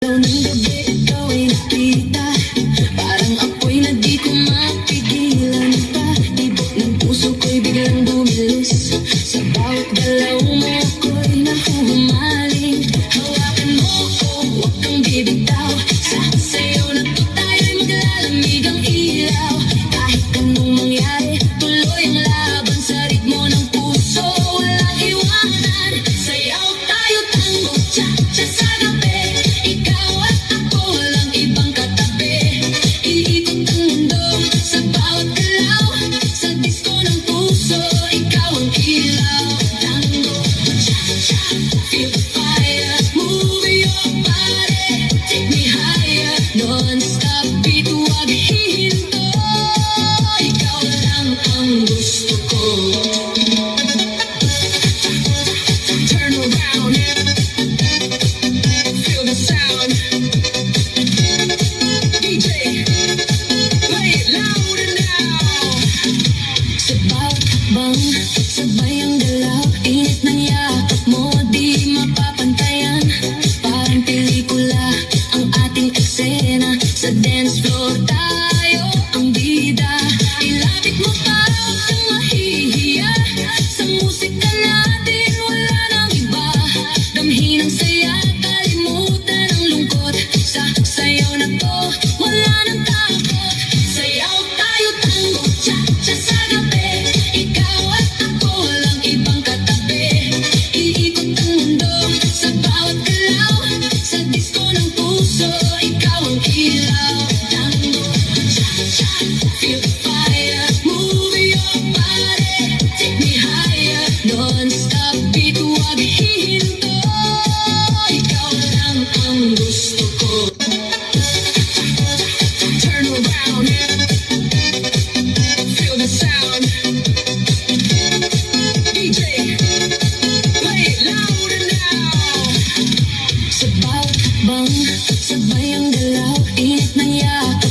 Ilaw ng gabi, ikaw ay nakita. Parang apoy na di ko mapigilan pa. Tibok ng puso ko'y biglang bumilis. Sa bawat galaw mo ako'y nahuhumaling. Hawakan mo ko, huwag kang bibitaw. Sa'yo na to tayo'y maglalamig ang ilaw. Kahit anong mangyari, tuloy ang laban sa ritmo ng puso. Walang iwanan, sayaw tayo, tango, cha-cha sa gabi. Ikaw at ako, walang ibang katabi. Iikot ang mundo sa bawat galaw. Sa disko ng puso, ikaw ang ilaw. Tango, cha-cha, feel the fire. Move your body, take me higher. Non-stop beat, huwag hihinto. Ikaw lang ang gusto ko. Turn around, feel the sound. DJ, play it louder now. Sa bawat hakbang, sabay ang galaw. Init ng yakap mo, di mapapantayan. Parang pelikula ang ating eksena. Sa dance floor tayo ang bida. Ilapit mo pa, huwag kang mahihiya. Sa musika natin wala nang iba. Damhin ang saya, kalimutan ang lungkot. Sa sayaw na to, wala nang takot. Sayaw tayo, tango, cha-cha sa gabi. Ikaw at ako, walang ibang katabi. Iikot ang mundo sa bawat galaw. Sa disko ng puso, ikaw ang ilaw. Tango, cha-cha, feel the fire. Move your body, take me higher. Non-stop beat, huwag hihinto. Ikaw lang ang gusto ko. Turn around, feel the sound. DJ, play it louder now. Sa bawat hakbang, sabay ang galaw. Init ng yakap